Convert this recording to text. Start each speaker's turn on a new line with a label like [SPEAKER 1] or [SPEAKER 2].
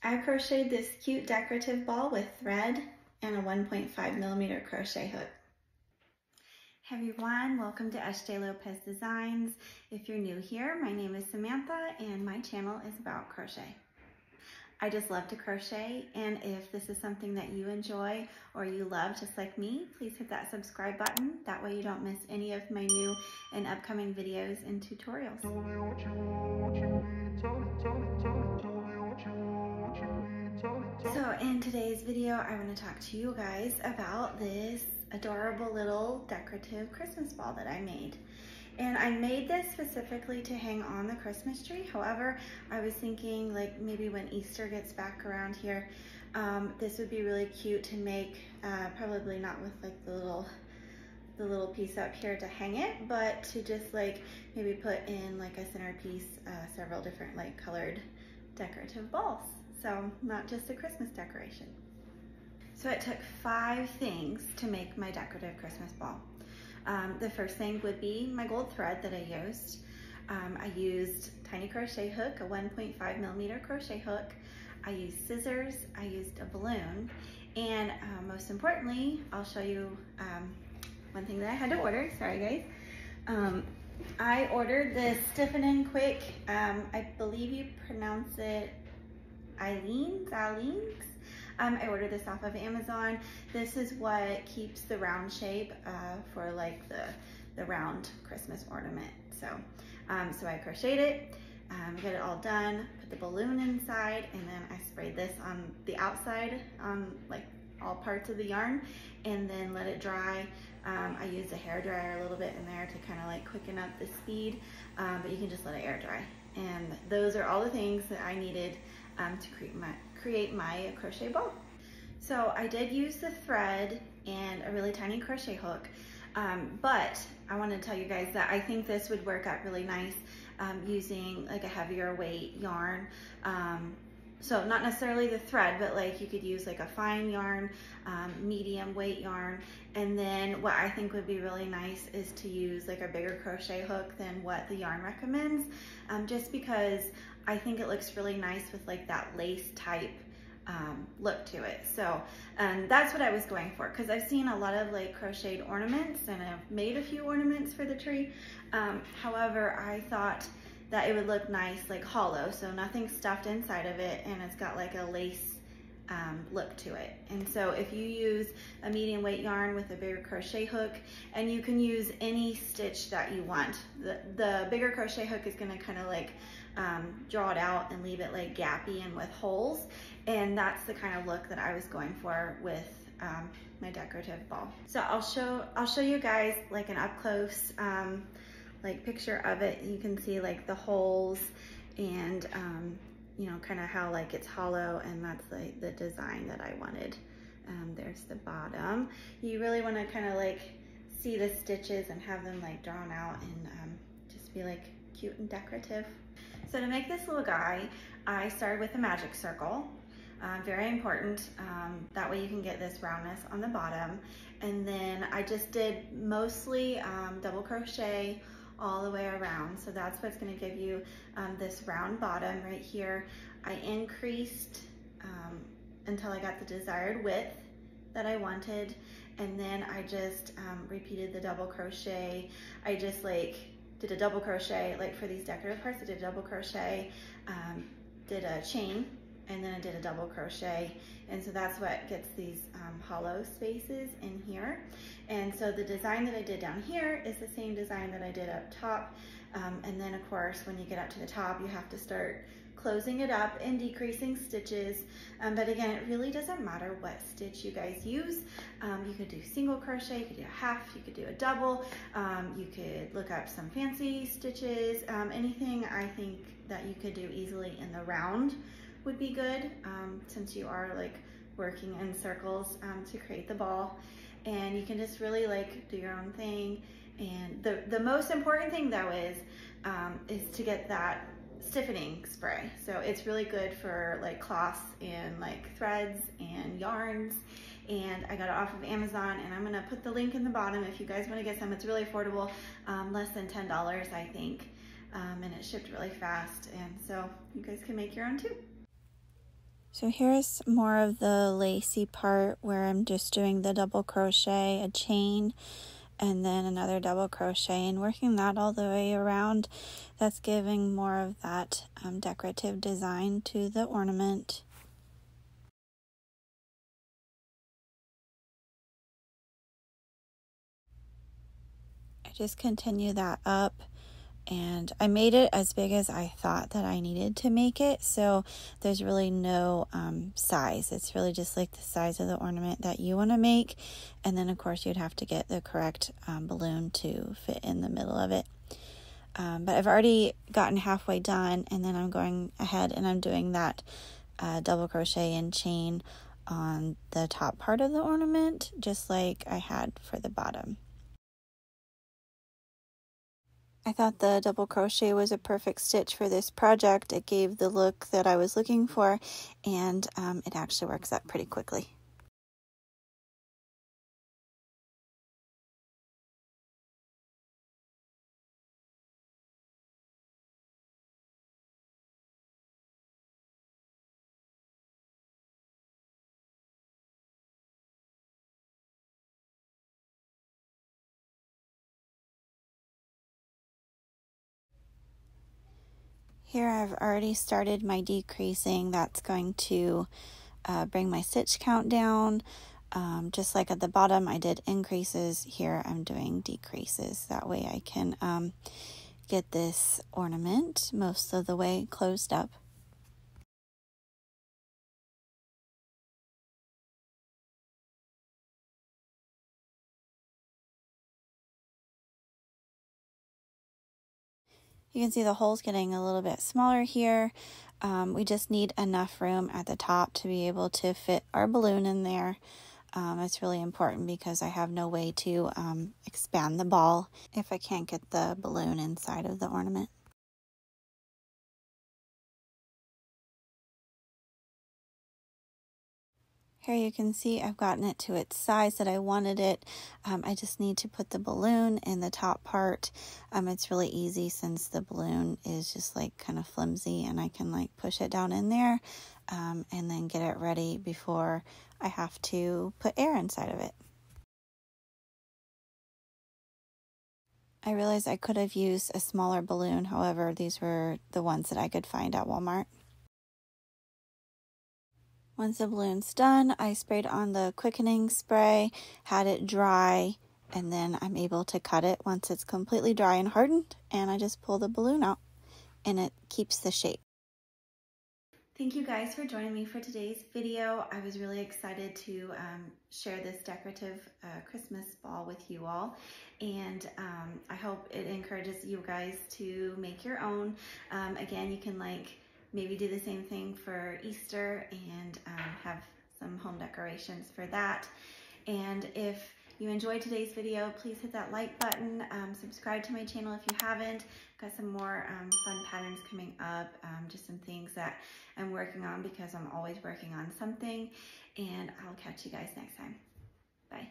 [SPEAKER 1] I crocheted this cute decorative ball with thread and a 1.5mm crochet hook. Hey everyone, welcome to SJ Lopez Designs. If you're new here, my name is Samantha and my channel is about crochet. I just love to crochet, and if this is something that you enjoy or you love just like me, please hit that subscribe button. That way you don't miss any of my new and upcoming videos and tutorials. So in today's video, I want to talk to you guys about this adorable little decorative Christmas ball that I made. And I made this specifically to hang on the Christmas tree. However, I was thinking like maybe when Easter gets back around here, this would be really cute to make, probably not with like the little piece up here to hang it, but to just like maybe put in like a centerpiece, several different like colored decorative balls. So not just a Christmas decoration. So it took 5 things to make my decorative Christmas ball. The first thing would be my gold thread that I used. I used tiny crochet hook, a 1.5mm crochet hook. I used scissors, I used a balloon, and most importantly, I'll show you one thing that I had to order. Sorry guys. I ordered this Stiffen and Quick, I believe you pronounce it Eileen's. I ordered this off of Amazon. This is what keeps the round shape for like the round Christmas ornament. So I crocheted it, got it all done, put the balloon inside, and then I sprayed this on the outside on like all parts of the yarn, and then let it dry. I used a hair dryer a little bit in there to kind of like quicken up the speed, but you can just let it air dry. And those are all the things that I needed to create my crochet ball. So I did use the thread and a really tiny crochet hook, but I want to tell you guys that I think this would work out really nice using like a heavier weight yarn. So not necessarily the thread, but like you could use like a fine yarn, medium weight yarn. And then what I think would be really nice is to use like a bigger crochet hook than what the yarn recommends, just because I think it looks really nice with like that lace type look to it. So that's what I was going for, because I've seen a lot of like crocheted ornaments and I've made a few ornaments for the tree. However, I thought that it would look nice like hollow, so nothing stuffed inside of it, and it's got like a lace look to it. And so if you use a medium weight yarn with a bigger crochet hook, and you can use any stitch that you want, the bigger crochet hook is going to kind of like draw it out and leave it like gappy and with holes, and that's the kind of look that I was going for with my decorative ball. So I'll show you guys like an up close like picture of it. You can see like the holes and you know, kind of how like it's hollow, and that's like the design that I wanted. There's the bottom. You really want to kind of like see the stitches and have them like drawn out and just be like cute and decorative. So to make this little guy, I started with a magic circle. Very important. That way you can get this roundness on the bottom. And then I just did mostly double crochet all the way around. So that's what's going to give you this round bottom right here. I increased until I got the desired width that I wanted, and then I just repeated the double crochet. I just like did a double crochet, like for these decorative parts, I did a double crochet, did a chain, and then I did a double crochet. And so that's what gets these hollow spaces in here. And so the design that I did down here is the same design that I did up top. And then of course, when you get up to the top, you have to start closing it up and decreasing stitches. But again, it really doesn't matter what stitch you guys use. You could do single crochet, you could do a half, you could do a double. You could look up some fancy stitches. Anything I think that you could do easily in the round would be good, since you are like working in circles to create the ball. And you can just really like do your own thing. And the most important thing though is to get that stiffening spray. So it's really good for like cloths and like threads and yarns. And I got it off of Amazon, and I'm gonna put the link in the bottom if you guys wanna get some. It's really affordable, less than $10 I think. And it shipped really fast, and so you guys can make your own too. So here's more of the lacy part where I'm just doing the double crochet, a chain, and then another double crochet and working that all the way around. That's giving more of that decorative design to the ornament. I just continue that up, and I made it as big as I thought that I needed to make it, so there's really no size. It's really just like the size of the ornament that you want to make, and then of course you'd have to get the correct balloon to fit in the middle of it. But I've already gotten halfway done, and then I'm going ahead and I'm doing that double crochet and chain on the top part of the ornament, just like I had for the bottom. I thought the double crochet was a perfect stitch for this project. It gave the look that I was looking for, and it actually works up pretty quickly. Here I've already started my decreasing. That's going to bring my stitch count down. Just like at the bottom I did increases, here I'm doing decreases. That way I can get this ornament most of the way closed up. You can see the hole's getting a little bit smaller here. We just need enough room at the top to be able to fit our balloon in there. It's really important because I have no way to expand the ball if I can't get the balloon inside of the ornament. Here you can see I've gotten it to its size that I wanted it. I just need to put the balloon in the top part. It's really easy since the balloon is just like kind of flimsy, and I can like push it down in there and then get it ready before I have to put air inside of it. I realized I could have used a smaller balloon, however, these were the ones that I could find at Walmart. Once the balloon's done, I sprayed on the quickening spray, had it dry, and then I'm able to cut it once it's completely dry and hardened, and I just pull the balloon out, and it keeps the shape. Thank you guys for joining me for today's video. I was really excited to share this decorative Christmas ball with you all, and I hope it encourages you guys to make your own. Again, you can maybe do the same thing for Easter and have some home decorations for that. And if you enjoyed today's video, please hit that like button, subscribe to my channel if you haven't. I've got some more fun patterns coming up, just some things that I'm working on because I'm always working on something, and I'll catch you guys next time. Bye.